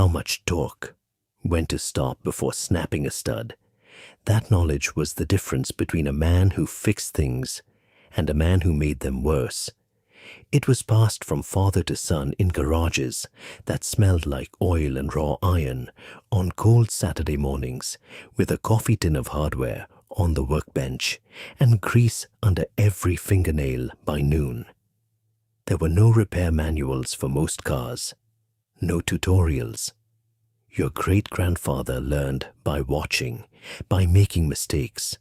how much torque, when to stop before snapping a stud. That knowledge was the difference between a man who fixed things and a man who made them worse. It was passed from father to son in garages that smelled like oil and raw iron on cold Saturday mornings, with a coffee tin of hardware on the workbench and grease under every fingernail by noon. There were no repair manuals for most cars, no tutorials. Your great-grandfather learned by watching, by making mistakes,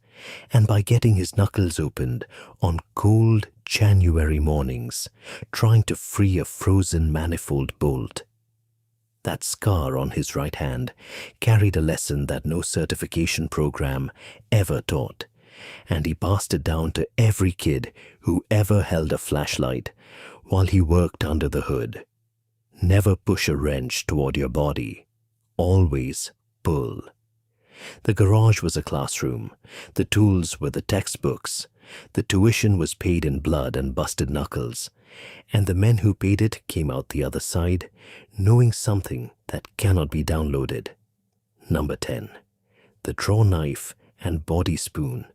and by getting his knuckles opened on cold January mornings, trying to free a frozen manifold bolt. That scar on his right hand carried a lesson that no certification program ever taught, and he passed it down to every kid who ever held a flashlight while he worked under the hood. Never push a wrench toward your body. Always pull. The garage was a classroom. The tools were the textbooks. The tuition was paid in blood and busted knuckles. And the men who paid it came out the other side, knowing something that cannot be downloaded. Number 10. The draw knife and body spoon.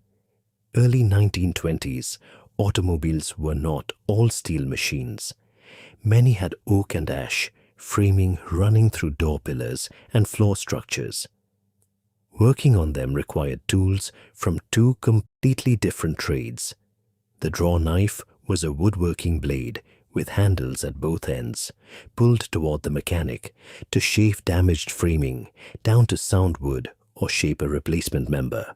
Early 1920s, automobiles were not all steel machines. Many had oak and ash, framing running through door pillars and floor structures. Working on them required tools from two completely different trades. The draw knife was a woodworking blade with handles at both ends, pulled toward the mechanic to shave damaged framing down to sound wood or shape a replacement member.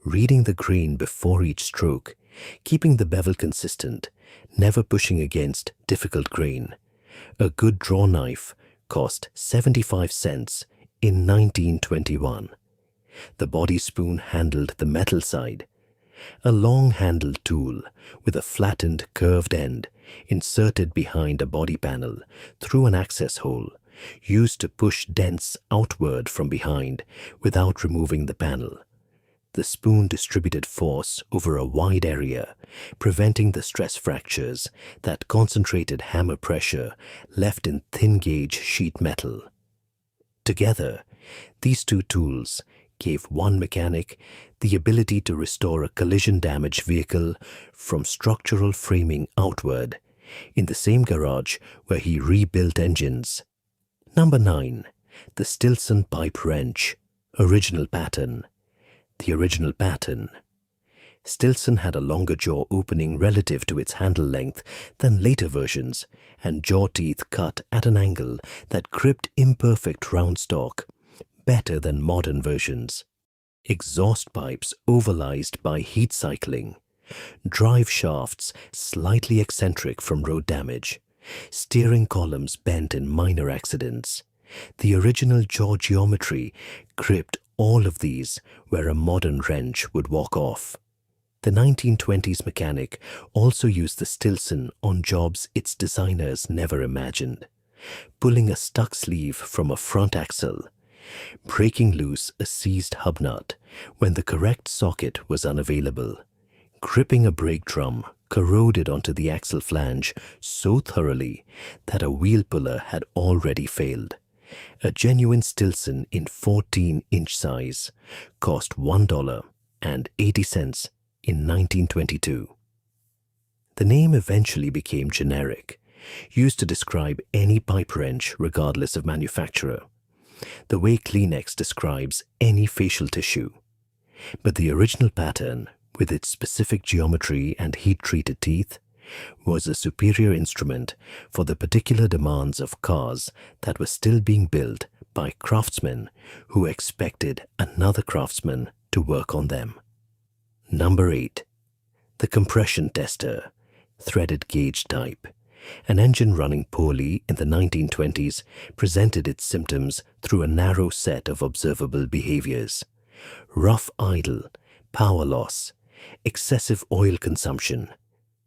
Reading the grain before each stroke, keeping the bevel consistent, never pushing against difficult grain. A good draw knife cost 75 cents in 1921. The body spoon handled the metal side. A long-handled tool with a flattened, curved end inserted behind a body panel through an access hole, used to push dents outward from behind without removing the panel. The spoon distributed force over a wide area, preventing the stress fractures that concentrated hammer pressure left in thin-gauge sheet metal. Together, these two tools gave one mechanic the ability to restore a collision-damaged vehicle from structural framing outward in the same garage where he rebuilt engines. Number 9. The Stilson pipe wrench. Original pattern. The original pattern. Stilson had a longer jaw opening relative to its handle length than later versions, and jaw teeth cut at an angle that gripped imperfect round stock better than modern versions. Exhaust pipes overliced by heat cycling. Drive shafts slightly eccentric from road damage. Steering columns bent in minor accidents. The original jaw geometry gripped all of these where a modern wrench would walk off. The 1920s mechanic also used the Stilson on jobs its designers never imagined. Pulling a stuck sleeve from a front axle, breaking loose a seized hub nut when the correct socket was unavailable, gripping a brake drum corroded onto the axle flange so thoroughly that a wheel puller had already failed. A genuine Stilson in 14-inch size cost $1.80 in 1922. The name eventually became generic, used to describe any pipe wrench regardless of manufacturer, the way Kleenex describes any facial tissue. But the original pattern, with its specific geometry and heat-treated teeth, was a superior instrument for the particular demands of cars that were still being built by craftsmen who expected another craftsman to work on them. Number 8. The compression tester, threaded gauge type. An engine running poorly in the 1920s presented its symptoms through a narrow set of observable behaviors: rough idle, power loss, excessive oil consumption,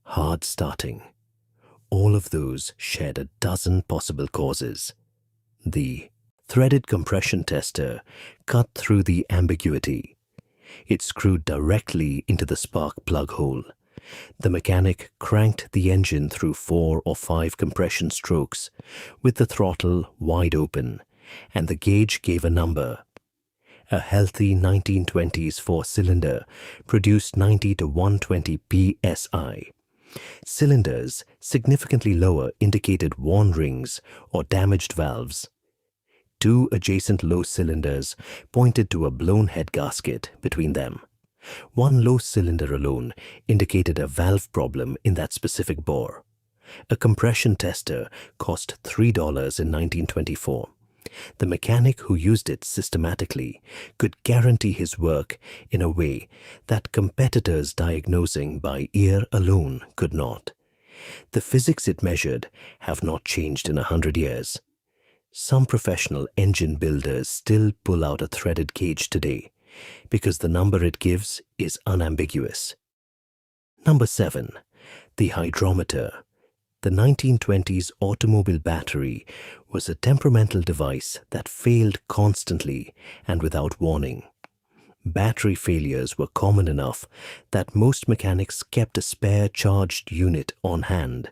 hard starting. All of those shared a dozen possible causes. The threaded compression tester cut through the ambiguity. It screwed directly into the spark plug hole. The mechanic cranked the engine through 4 or 5 compression strokes with the throttle wide open and the gauge gave a number. A healthy 1920s four-cylinder produced 90 to 120 psi. Cylinders significantly lower indicated worn rings or damaged valves. Two adjacent low cylinders pointed to a blown head gasket between them. One low cylinder alone indicated a valve problem in that specific bore. A compression tester cost $3 in 1924. The mechanic who used it systematically could guarantee his work in a way that competitors diagnosing by ear alone could not. The physics it measured have not changed in 100 years. Some professional engine builders still pull out a threaded gauge today because the number it gives is unambiguous. Number 7. The hydrometer. The 1920s automobile battery was a temperamental device that failed constantly and without warning. Battery failures were common enough that most mechanics kept a spare charged unit on hand.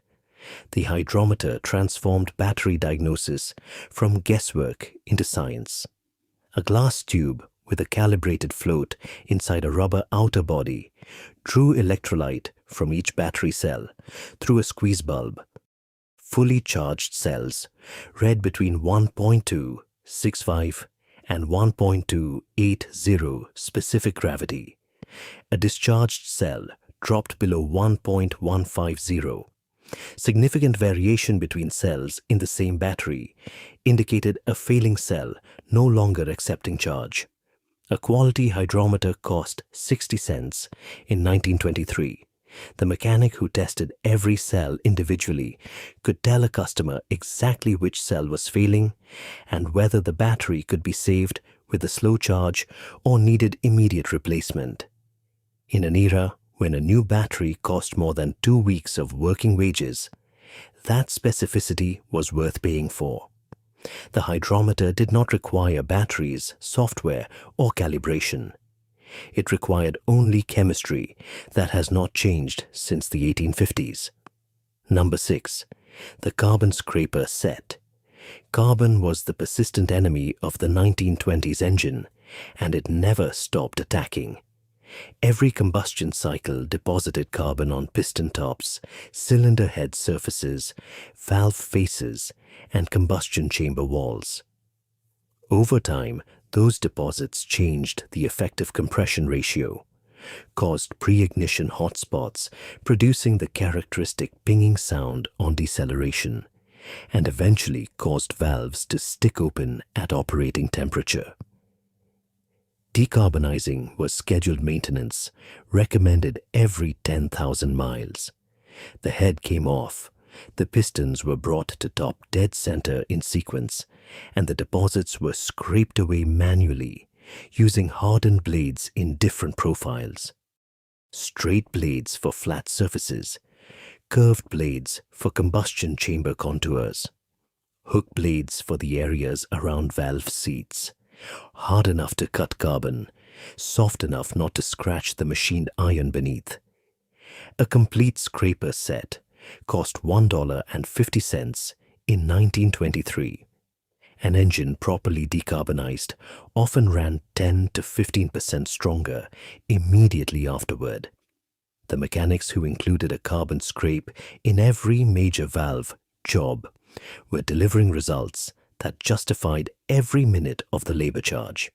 The hydrometer transformed battery diagnosis from guesswork into science. A glass tube with a calibrated float inside a rubber outer body drew electrolyte from each battery cell through a squeeze bulb. Fully charged cells read between 1.265 and 1.280 specific gravity. A discharged cell dropped below 1.150. Significant variation between cells in the same battery indicated a failing cell no longer accepting charge. A quality hydrometer cost 60 cents in 1923. The mechanic who tested every cell individually could tell a customer exactly which cell was failing and whether the battery could be saved with a slow charge or needed immediate replacement. In an era when a new battery cost more than 2 weeks of working wages, that specificity was worth paying for. The hydrometer did not require batteries, software, or calibration. It required only chemistry that has not changed since the 1850s. Number 6. The carbon scraper set. Carbon was the persistent enemy of the 1920s engine, and it never stopped attacking. Every combustion cycle deposited carbon on piston tops, cylinder head surfaces, valve faces, and combustion chamber walls. Over time, those deposits changed the effective compression ratio, caused pre-ignition hotspots, producing the characteristic pinging sound on deceleration, and eventually caused valves to stick open at operating temperature. Decarbonizing was scheduled maintenance, recommended every 10,000 miles. The head came off, the pistons were brought to top dead center in sequence, and the deposits were scraped away manually, using hardened blades in different profiles. Straight blades for flat surfaces, curved blades for combustion chamber contours, hook blades for the areas around valve seats, hard enough to cut carbon, soft enough not to scratch the machined iron beneath. A complete scraper set cost $1.50 in 1923. An engine properly decarbonized often ran 10 to 15% stronger immediately afterward. The mechanics who included a carbon scrape in every major valve job were delivering results that justified every minute of the labor charge.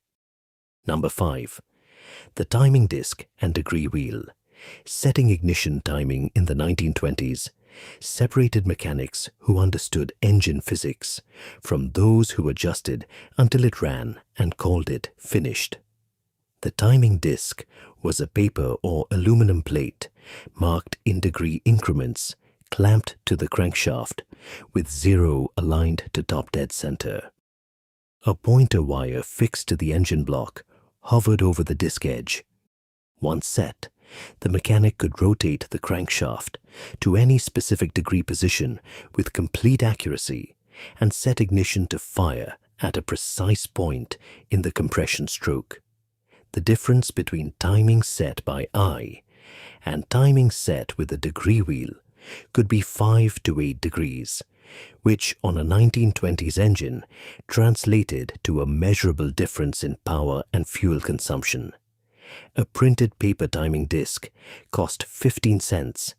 Number 5. The timing disc and degree wheel. Setting ignition timing in the 1920s separated mechanics who understood engine physics from those who adjusted until it ran and called it finished. The timing disc was a paper or aluminum plate marked in degree increments clamped to the crankshaft with 0 aligned to top dead center. A pointer wire fixed to the engine block hovered over the disc edge. Once set, the mechanic could rotate the crankshaft to any specific degree position with complete accuracy and set ignition to fire at a precise point in the compression stroke. The difference between timing set by eye and timing set with a degree wheel could be 5 to 8 degrees, which on a 1920s engine translated to a measurable difference in power and fuel consumption. A printed paper timing disc cost 15 cents.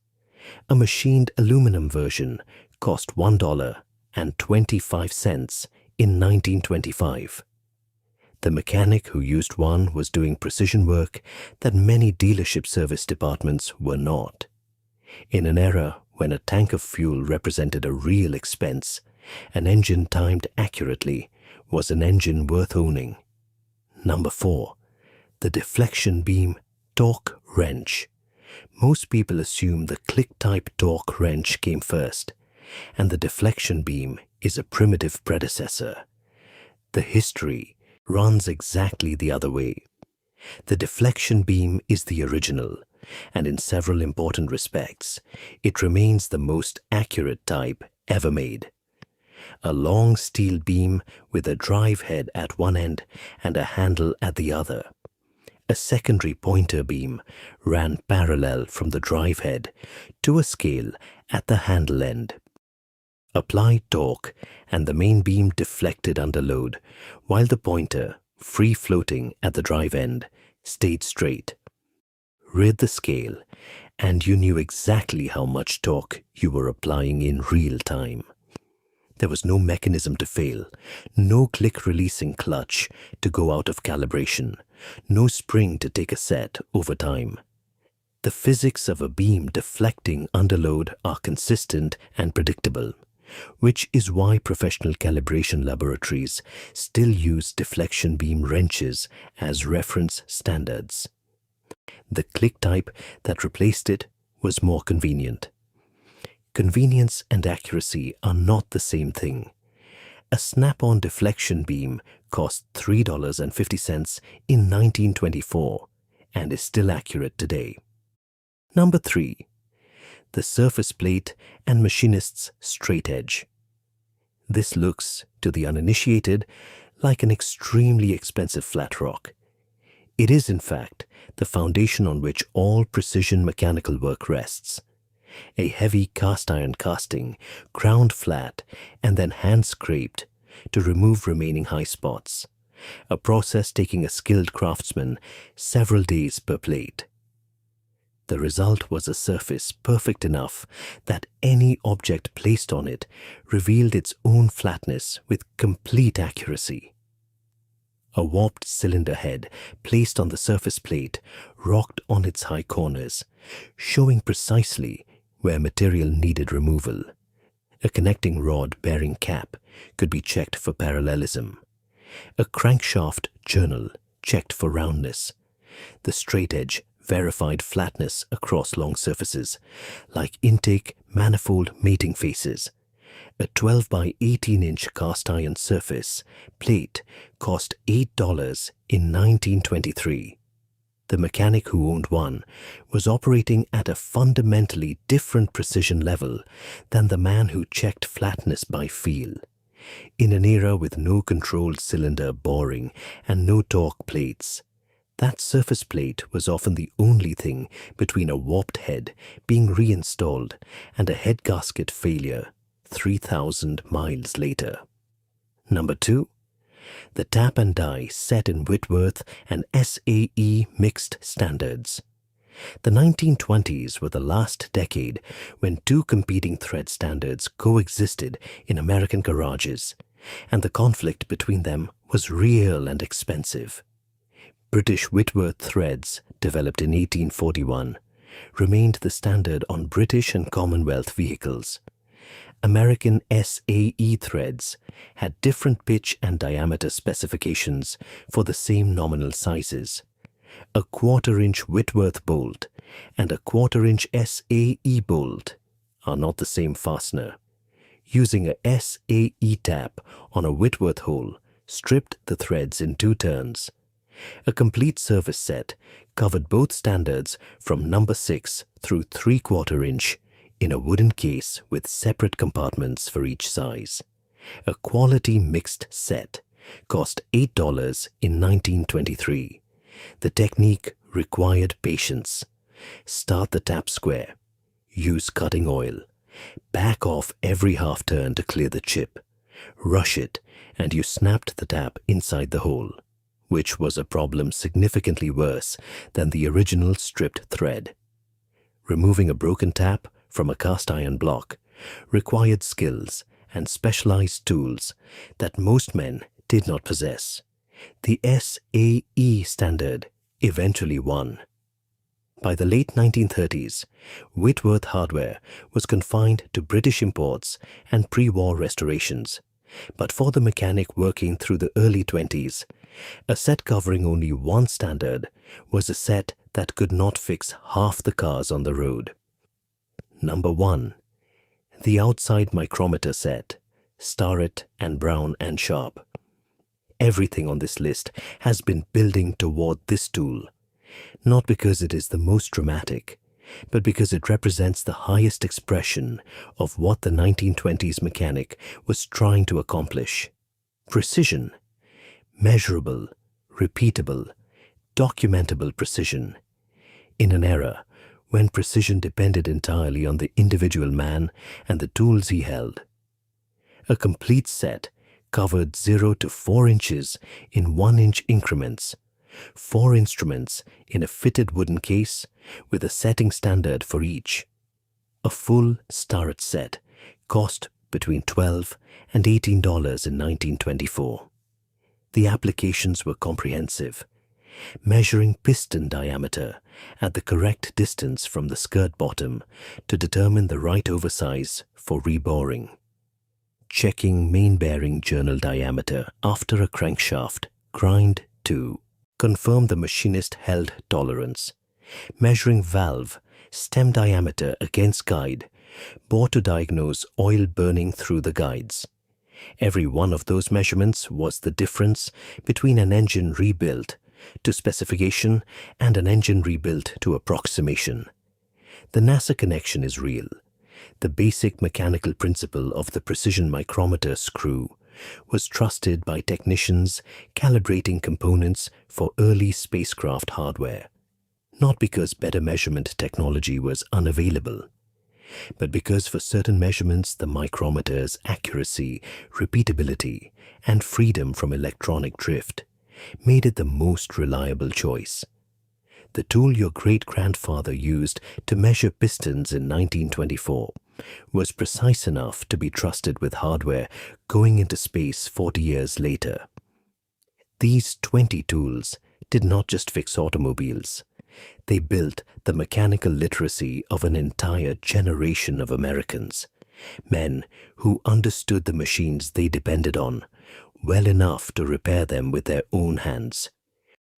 A machined aluminum version cost $1.25 in 1925. The mechanic who used one was doing precision work that many dealership service departments were not. In an era when a tank of fuel represented a real expense, an engine timed accurately was an engine worth owning. Number 4. The deflection beam torque wrench. Most people assume the click-type torque wrench came first, and the deflection beam is a primitive predecessor. The history runs exactly the other way. The deflection beam is the original, and in several important respects, it remains the most accurate type ever made. A long steel beam with a drive head at one end and a handle at the other. A secondary pointer beam ran parallel from the drive head to a scale at the handle end. Applied torque and the main beam deflected under load, while the pointer, free floating at the drive end, stayed straight. Read the scale, and you knew exactly how much torque you were applying in real time. There was no mechanism to fail, no click-releasing clutch to go out of calibration, no spring to take a set over time. The physics of a beam deflecting under load are consistent and predictable, which is why professional calibration laboratories still use deflection beam wrenches as reference standards. The click type that replaced it was more convenient. Convenience and accuracy are not the same thing. A snap-on deflection beam cost $3.50 in 1924 and is still accurate today. Number 3. The surface plate and machinist's straight edge. This looks, to the uninitiated, like an extremely expensive flat rock. It is, in fact, the foundation on which all precision mechanical work rests. A heavy cast iron casting, ground flat, and then hand-scraped to remove remaining high spots, a process taking a skilled craftsman several days per plate. The result was a surface perfect enough that any object placed on it revealed its own flatness with complete accuracy. A warped cylinder head placed on the surface plate rocked on its high corners, showing precisely where material needed removal. A connecting rod bearing cap could be checked for parallelism. A crankshaft journal checked for roundness. The straight edge verified flatness across long surfaces, like intake manifold mating faces. A 12 by 18-inch cast iron surface plate cost $8 in 1923. The mechanic who owned one was operating at a fundamentally different precision level than the man who checked flatness by feel. In an era with no controlled cylinder boring and no torque plates, that surface plate was often the only thing between a warped head being reinstalled and a head gasket failure 3,000 miles later. Number 2. The tap and die set in Whitworth and SAE mixed standards. The 1920s were the last decade when two competing thread standards coexisted in American garages, and the conflict between them was real and expensive. British Whitworth threads, developed in 1841, remained the standard on British and Commonwealth vehicles. American SAE threads had different pitch and diameter specifications for the same nominal sizes. A 1/4-inch Whitworth bolt and a 1/4-inch SAE bolt are not the same fastener. Using a SAE tap on a Whitworth hole stripped the threads in 2 turns. A complete service set covered both standards from number 6 through 3/4 inch in a wooden case with separate compartments for each size. A quality mixed set cost $8 in 1923. The technique required patience. Start the tap square. Use cutting oil. Back off every half turn to clear the chip. Rush it, and you snapped the tap inside the hole, which was a problem significantly worse than the original stripped thread. Removing a broken tap from a cast iron block required skills and specialized tools that most men did not possess. The SAE standard eventually won. By the late 1930s, Whitworth hardware was confined to British imports and pre-war restorations. But for the mechanic working through the early 20s, a set covering only one standard was a set that could not fix half the cars on the road. Number 1. The outside micrometer set, Starrett and Brown and Sharp. Everything on this list has been building toward this tool, not because it is the most dramatic, but because it represents the highest expression of what the 1920s mechanic was trying to accomplish. Precision. Measurable, repeatable, documentable precision. In an era when precision depended entirely on the individual man and the tools he held. A complete set covered 0 to 4 inches in 1-inch increments, 4 instruments in a fitted wooden case with a setting standard for each. A full Starrett set cost between $12 and $18 in 1924. The applications were comprehensive, measuring piston diameter at the correct distance from the skirt bottom to determine the right oversize for reboring. Checking main bearing journal diameter after a crankshaft grind to confirm the machinist held tolerance. Measuring valve stem diameter against guide, bore to diagnose oil burning through the guides. Every one of those measurements was the difference between an engine rebuilt to specification and an engine rebuilt to approximation. The NASA connection is real. The basic mechanical principle of the precision micrometer screw was trusted by technicians calibrating components for early spacecraft hardware, not because better measurement technology was unavailable, but because for certain measurements the micrometer's accuracy, repeatability, and freedom from electronic drift made it the most reliable choice. The tool your great-grandfather used to measure pistons in 1924 was precise enough to be trusted with hardware going into space 40 years later. These 20 tools did not just fix automobiles. They built the mechanical literacy of an entire generation of Americans, men who understood the machines they depended on well enough to repair them with their own hands,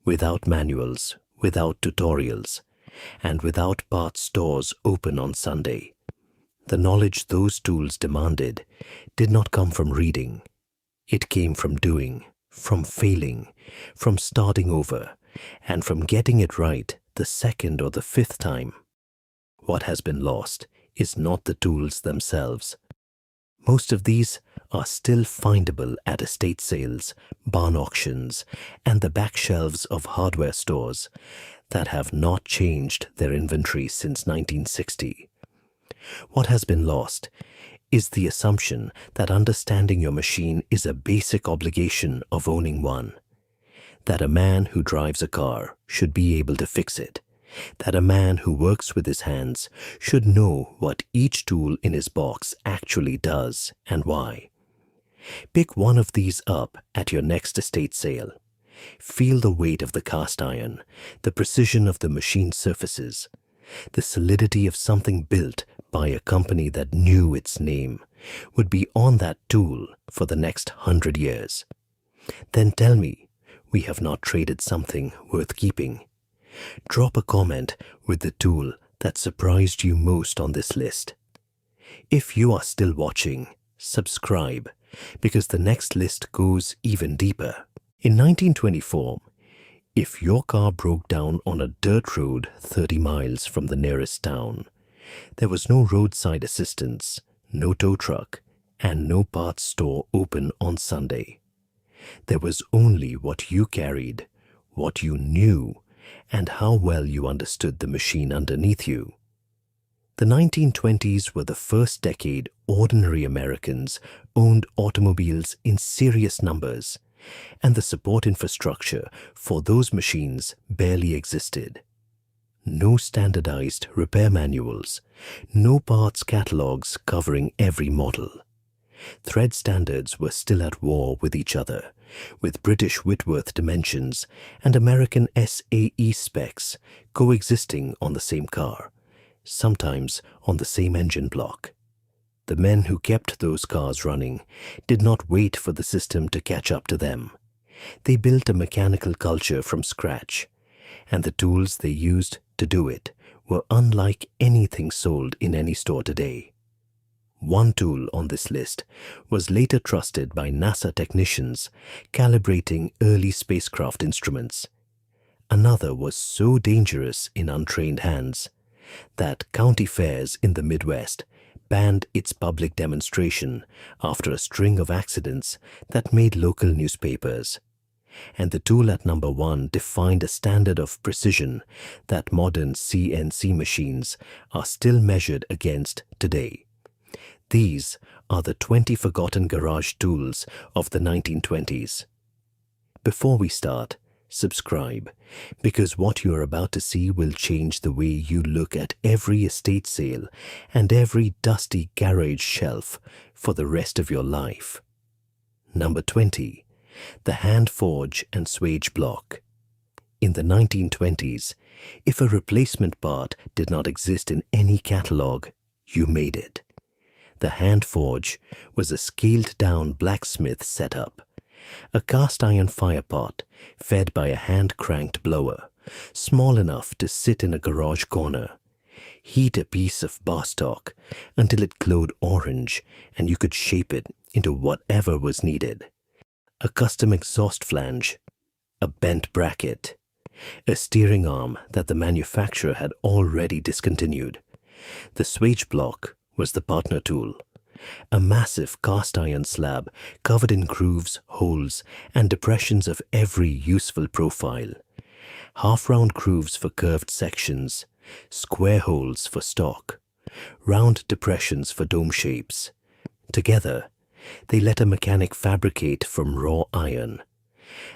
without manuals, without tutorials, and without parts stores open on Sunday. The knowledge those tools demanded did not come from reading. It came from doing, from failing, from starting over, and from getting it right the second or the fifth time. What has been lost is not the tools themselves. Most of these are still findable at estate sales, barn auctions, and the back shelves of hardware stores that have not changed their inventory since 1960. What has been lost is the assumption that understanding your machine is a basic obligation of owning one. That a man who drives a car should be able to fix it. That a man who works with his hands should know what each tool in his box actually does and why. Pick one of these up at your next estate sale. Feel the weight of the cast iron, the precision of the machine surfaces, the solidity of something built by a company that knew its name would be on that tool for the next 100 years. Then tell me we have not traded something worth keeping. Drop a comment with the tool that surprised you most on this list. If you are still watching, subscribe, because the next list goes even deeper. In 1924, if your car broke down on a dirt road 30 miles from the nearest town, there was no roadside assistance, no tow truck, and no parts store open on Sunday. There was only what you carried, what you knew, and how well you understood the machine underneath you. The 1920s were the first decade ordinary Americans owned automobiles in serious numbers, and the support infrastructure for those machines barely existed. No standardized repair manuals, no parts catalogs covering every model. Thread standards were still at war with each other, with British Whitworth dimensions and American SAE specs coexisting on the same car, sometimes on the same engine block. The men who kept those cars running did not wait for the system to catch up to them. They built a mechanical culture from scratch, and the tools they used to do it were unlike anything sold in any store today. One tool on this list was later trusted by NASA technicians calibrating early spacecraft instruments. Another was so dangerous in untrained hands that county fairs in the Midwest banned its public demonstration after a string of accidents that made local newspapers. And the tool at number 1 defined a standard of precision that modern CNC machines are still measured against today. These are the 20 forgotten garage tools of the 1920s. Before we start, subscribe, because what you are about to see will change the way you look at every estate sale and every dusty garage shelf for the rest of your life. Number 20. The hand forge and swage block. In the 1920s, if a replacement part did not exist in any catalog, you made it. The hand forge was a scaled-down blacksmith setup, a cast-iron firepot fed by a hand-cranked blower, small enough to sit in a garage corner. Heat a piece of bar stock until it glowed orange and you could shape it into whatever was needed. A custom exhaust flange, a bent bracket, a steering arm that the manufacturer had already discontinued. The swage block was the partner tool, a massive cast-iron slab covered in grooves, holes, and depressions of every useful profile. Half-round grooves for curved sections, square holes for stock, round depressions for dome shapes. Together, they let a mechanic fabricate from raw iron.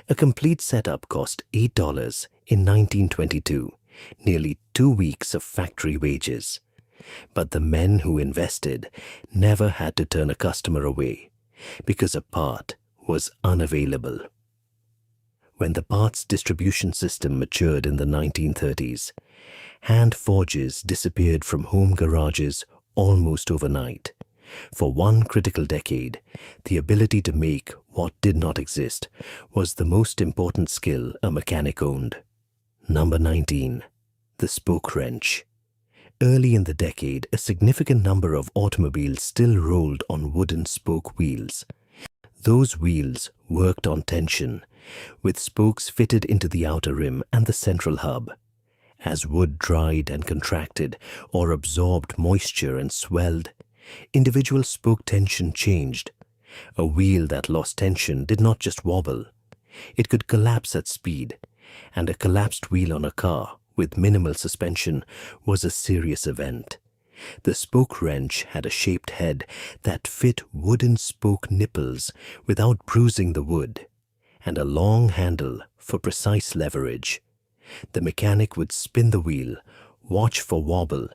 A complete setup cost $8 in 1922, nearly 2 weeks of factory wages. But the men who invested never had to turn a customer away because a part was unavailable. When the parts distribution system matured in the 1930s, hand forges disappeared from home garages almost overnight. For one critical decade, the ability to make what did not exist was the most important skill a mechanic owned. Number 19. The spoke wrench. Early in the decade, a significant number of automobiles still rolled on wooden spoke wheels. Those wheels worked on tension, with spokes fitted into the outer rim and the central hub. As wood dried and contracted or absorbed moisture and swelled, individual spoke tension changed. A wheel that lost tension did not just wobble. It could collapse at speed, and a collapsed wheel on a car with minimal suspension was a serious event. The spoke wrench had a shaped head that fit wooden spoke nipples without bruising the wood, and a long handle for precise leverage. The mechanic would spin the wheel, watch for wobble,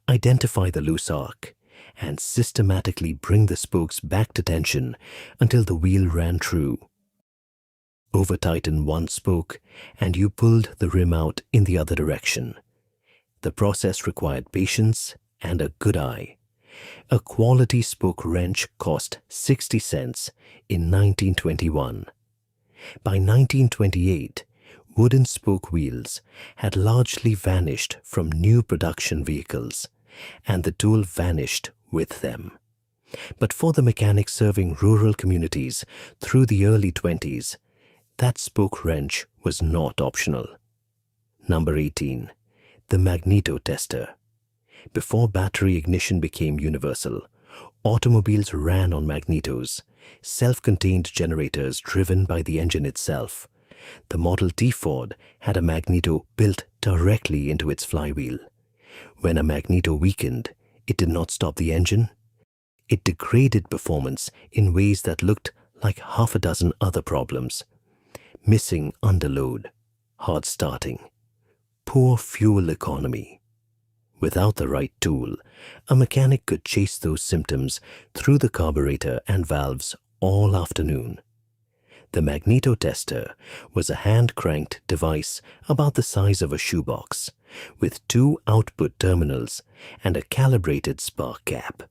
identify the loose arc, and systematically bring the spokes back to tension until the wheel ran true. Over-tighten one spoke, and you pulled the rim out in the other direction. The process required patience and a good eye. A quality spoke wrench cost 60 cents in 1921. By 1928, wooden spoke wheels had largely vanished from new production vehicles, and the tool vanished with them. But for the mechanics serving rural communities through the early 20s, that spoke wrench was not optional. Number 18. The magneto tester. Before battery ignition became universal, automobiles ran on magnetos, self-contained generators driven by the engine itself. The Model T Ford had a magneto built directly into its flywheel. When a magneto weakened, it did not stop the engine. It degraded performance in ways that looked like half a dozen other problems. Missing underload, hard starting, poor fuel economy. Without the right tool, a mechanic could chase those symptoms through the carburetor and valves all afternoon. The magneto tester was a hand-cranked device about the size of a shoebox, with 2 output terminals and a calibrated spark gap.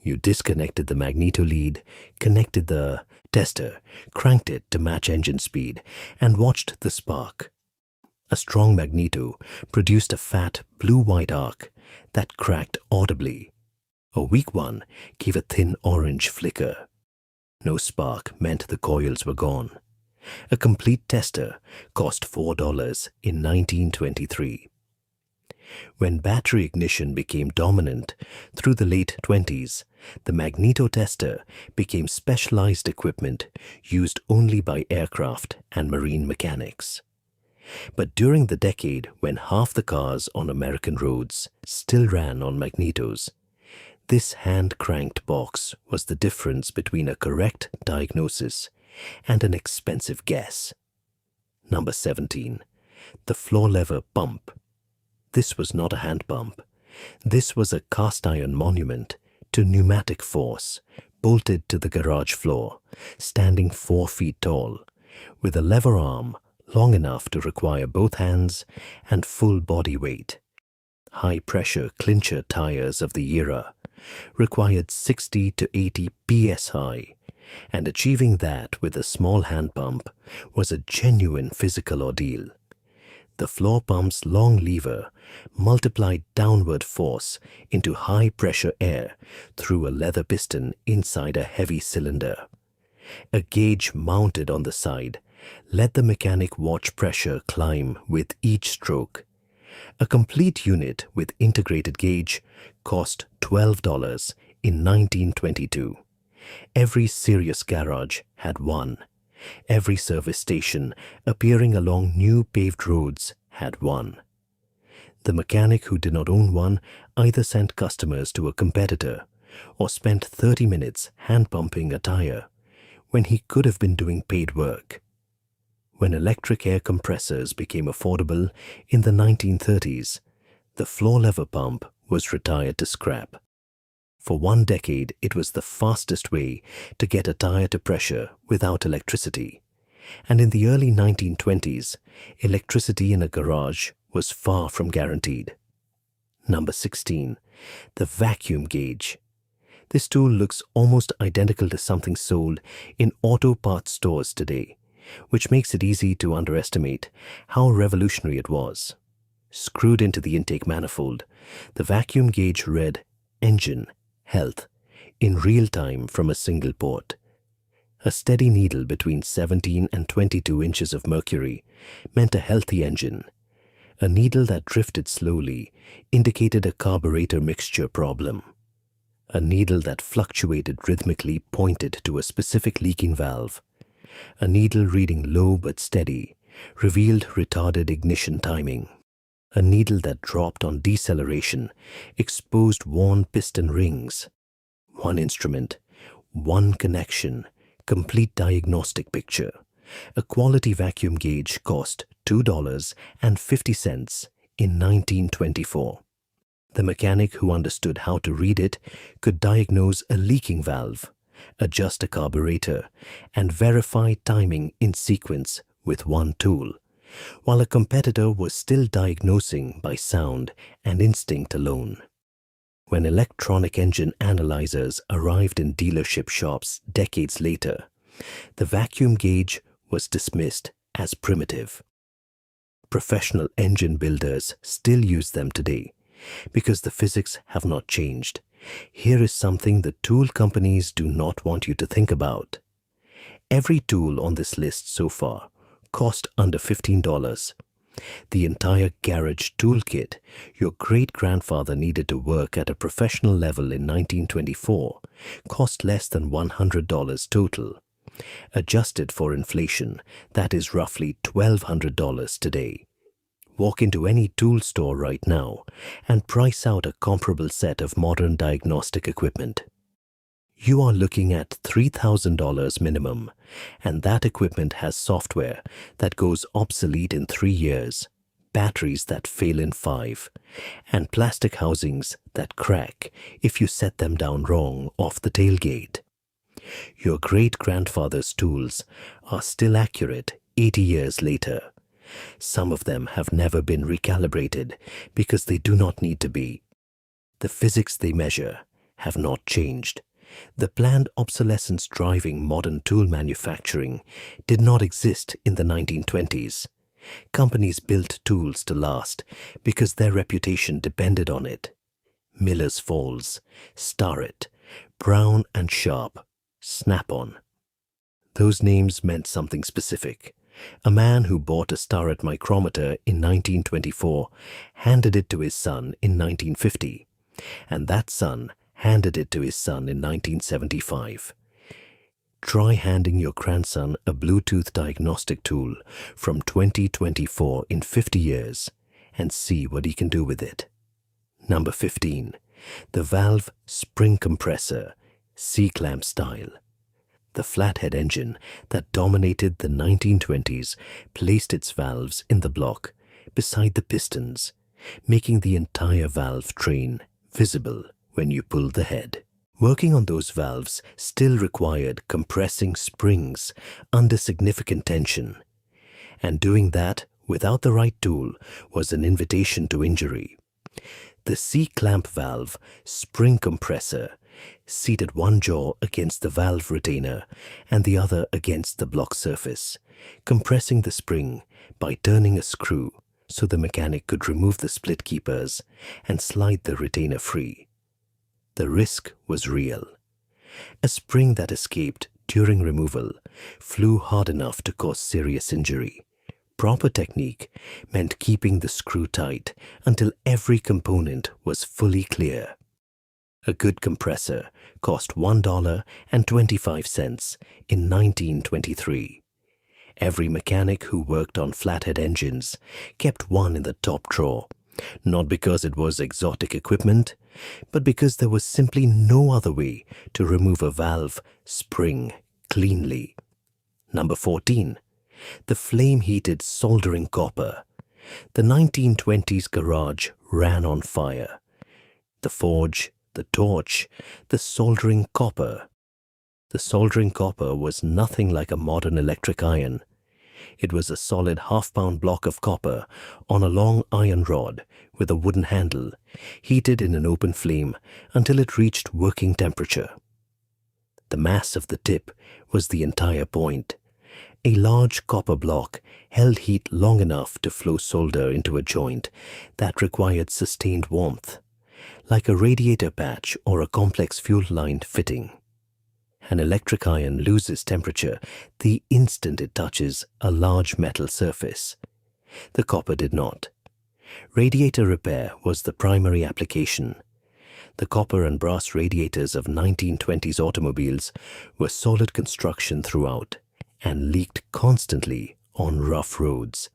You disconnected the magneto lead, connected the tester, cranked it to match engine speed, and watched the spark. A strong magneto produced a fat blue-white arc that cracked audibly. A weak one gave a thin orange flicker. No spark meant the coils were gone. A complete tester cost $4 in 1923. When battery ignition became dominant through the late 20s, the magneto tester became specialized equipment used only by aircraft and marine mechanics. But during the decade when half the cars on American roads still ran on magnetos, this hand-cranked box was the difference between a correct diagnosis and an expensive guess. Number 17. The floor lever pump. This was not a hand pump. This was a cast-iron monument to pneumatic force, bolted to the garage floor, standing 4 feet tall, with a lever arm long enough to require both hands and full body weight. High-pressure clincher tires of the era required 60 to 80 psi, and achieving that with a small hand pump was a genuine physical ordeal. The floor pump's long lever multiplied downward force into high-pressure air through a leather piston inside a heavy cylinder. A gauge mounted on the side let the mechanic watch pressure climb with each stroke. A complete unit with integrated gauge cost $12 in 1922. Every serious garage had one. Every service station appearing along new paved roads had one. The mechanic who did not own one either sent customers to a competitor or spent 30 minutes hand-pumping a tire when he could have been doing paid work. When electric air compressors became affordable in the 1930s, the floor lever pump was retired to scrap. For 1 decade, it was the fastest way to get a tire to pressure without electricity. And in the early 1920s, electricity in a garage was far from guaranteed. Number 16. The vacuum gauge. This tool looks almost identical to something sold in auto parts stores today, which makes it easy to underestimate how revolutionary it was. Screwed into the intake manifold, the vacuum gauge read engine, health, in real time from a single port. A steady needle between 17 and 22 inches of mercury meant a healthy engine. A needle that drifted slowly indicated a carburetor mixture problem. A needle that fluctuated rhythmically pointed to a specific leaking valve. A needle reading low but steady revealed retarded ignition timing. A needle that dropped on deceleration exposed worn piston rings. One instrument, one connection, complete diagnostic picture. A quality vacuum gauge cost $2.50 in 1924. The mechanic who understood how to read it could diagnose a leaking valve, adjust a carburetor, and verify timing in sequence with one tool, while a competitor was still diagnosing by sound and instinct alone. When electronic engine analyzers arrived in dealership shops decades later, the vacuum gauge was dismissed as primitive. Professional engine builders still use them today because the physics have not changed. Here is something the tool companies do not want you to think about. Every tool on this list so far cost under $15. The entire garage toolkit your great-grandfather needed to work at a professional level in 1924 cost less than $100 total. Adjusted for inflation, that is roughly $1,200 today. Walk into any tool store right now and price out a comparable set of modern diagnostic equipment. You are looking at $3,000 minimum, and that equipment has software that goes obsolete in 3 years, batteries that fail in 5, and plastic housings that crack if you set them down wrong off the tailgate. Your great-grandfather's tools are still accurate 80 years later. Some of them have never been recalibrated because they do not need to be. The physics they measure have not changed. The planned obsolescence driving modern tool manufacturing did not exist in the 1920s. Companies built tools to last because their reputation depended on it. Miller's Falls, Starrett, Brown and Sharp, Snap-on. Those names meant something specific. A man who bought a Starrett micrometer in 1924 handed it to his son in 1950, and that son handed it to his son in 1975. Try handing your grandson a Bluetooth diagnostic tool from 2024 in 50 years and see what he can do with it. Number 15. The valve spring compressor, C-clamp style. The flathead engine that dominated the 1920s placed its valves in the block beside the pistons, making the entire valve train visible when you pulled the head. Working on those valves still required compressing springs under significant tension, and doing that without the right tool was an invitation to injury. The C-clamp valve spring compressor seated one jaw against the valve retainer and the other against the block surface, compressing the spring by turning a screw so the mechanic could remove the split keepers and slide the retainer free. The risk was real. A spring that escaped during removal flew hard enough to cause serious injury. Proper technique meant keeping the screw tight until every component was fully clear. A good compressor cost $1.25 in 1923. Every mechanic who worked on flathead engines kept one in the top drawer, not because it was exotic equipment, but because there was simply no other way to remove a valve spring cleanly. Number 14. The flame-heated soldering copper. The 1920s garage ran on fire. The forge, the torch, the soldering copper. The soldering copper was nothing like a modern electric iron. It was a solid half-pound block of copper on a long iron rod with a wooden handle, heated in an open flame until it reached working temperature. The mass of the tip was the entire point. A large copper block held heat long enough to flow solder into a joint that required sustained warmth, like a radiator patch or a complex fuel line fitting. An electric iron loses temperature the instant it touches a large metal surface. The copper did not. Radiator repair was the primary application. The copper and brass radiators of 1920s automobiles were solid construction throughout and leaked constantly on rough roads.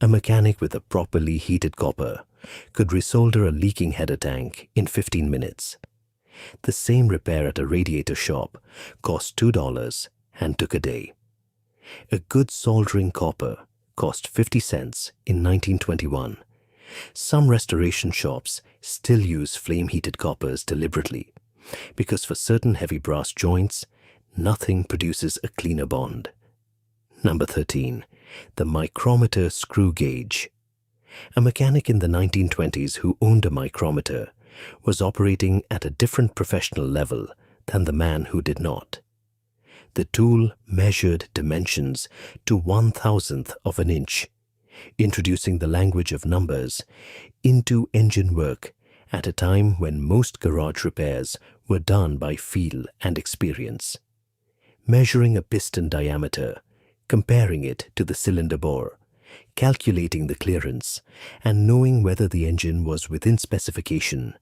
A mechanic with a properly heated copper could resolder a leaking header tank in 15 minutes. The same repair at a radiator shop cost $2 and took a day. A good soldering copper cost 50 cents in 1921. Some restoration shops still use flame-heated coppers deliberately because for certain heavy brass joints, nothing produces a cleaner bond. Number 13. The micrometer screw gauge. A mechanic in the 1920s who owned a micrometer was operating at a different professional level than the man who did not. The tool measured dimensions to 1/1000th of an inch, introducing the language of numbers into engine work at a time when most garage repairs were done by feel and experience. Measuring a piston diameter, comparing it to the cylinder bore, calculating the clearance, and knowing whether the engine was within specification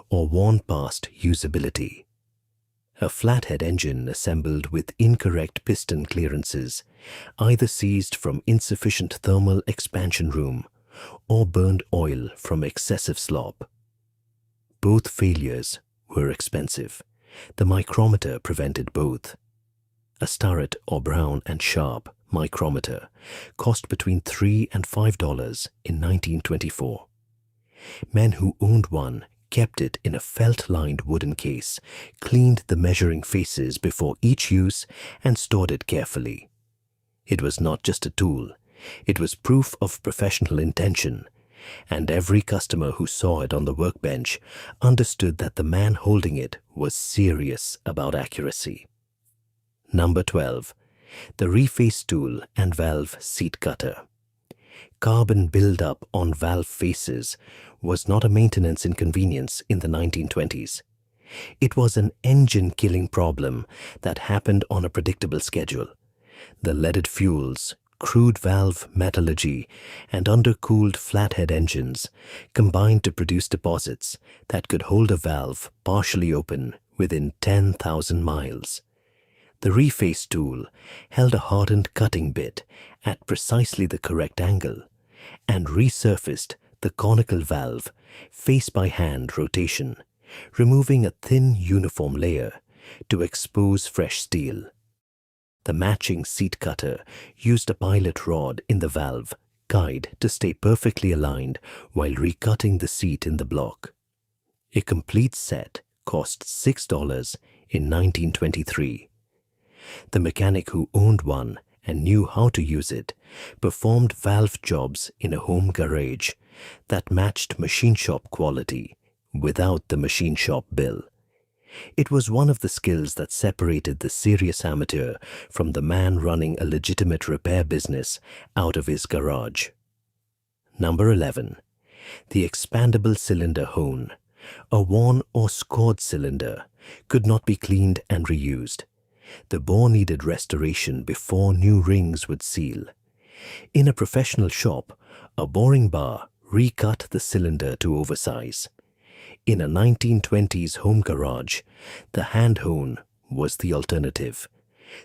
or worn past usability. A flathead engine assembled with incorrect piston clearances, either seized from insufficient thermal expansion room or burned oil from excessive slop. Both failures were expensive. The micrometer prevented both. A Starrett or Brown and Sharp micrometer cost between $3 and $5 in 1924. Men who owned one kept it in a felt-lined wooden case, cleaned the measuring faces before each use, and stored it carefully. It was not just a tool, it was proof of professional intention, and every customer who saw it on the workbench understood that the man holding it was serious about accuracy. Number 12. The reface tool and valve seat cutter. Carbon buildup on valve faces was not a maintenance inconvenience in the 1920s. It was an engine-killing problem that happened on a predictable schedule. The leaded fuels, crude valve metallurgy, and undercooled flathead engines combined to produce deposits that could hold a valve partially open within 10,000 miles. The reface tool held a hardened cutting bit at precisely the correct angle and resurfaced the conical valve face-by-hand rotation, removing a thin uniform layer to expose fresh steel. The matching seat cutter used a pilot rod in the valve guide to stay perfectly aligned while recutting the seat in the block. A complete set cost $6 in 1923. The mechanic who owned one and knew how to use it performed valve jobs in a home garage that matched machine shop quality without the machine shop bill. It was one of the skills that separated the serious amateur from the man running a legitimate repair business out of his garage. Number 11. The expandable cylinder hone. A worn or scored cylinder could not be cleaned and reused. The bore needed restoration before new rings would seal. In a professional shop, a boring bar recut the cylinder to oversize. In a 1920s home garage, the hand hone was the alternative.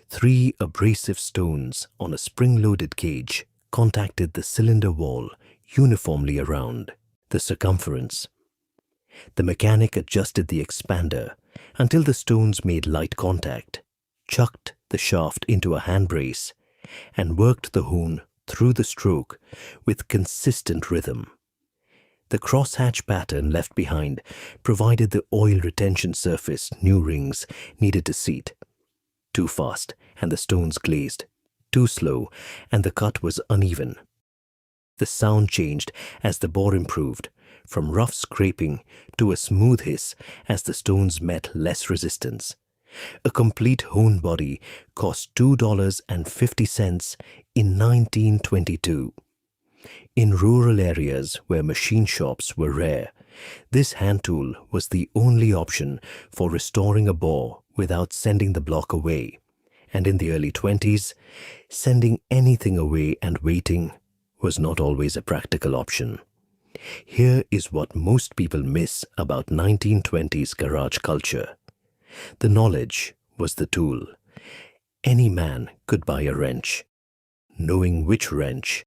3 abrasive stones on a spring-loaded cage contacted the cylinder wall uniformly around the circumference. The mechanic adjusted the expander until the stones made light contact, chucked the shaft into a hand brace, and worked the hone through the stroke with consistent rhythm. The crosshatch pattern left behind provided the oil retention surface new rings needed to seat. Too fast and the stones glazed. Too slow and the cut was uneven. The sound changed as the bore improved, from rough scraping to a smooth hiss as the stones met less resistance. A complete hone body cost $2.50 in 1922. In rural areas where machine shops were rare, this hand tool was the only option for restoring a bore without sending the block away. And in the early 20s, sending anything away and waiting was not always a practical option. Here is what most people miss about 1920s garage culture. The knowledge was the tool. Any man could buy a wrench. Knowing which wrench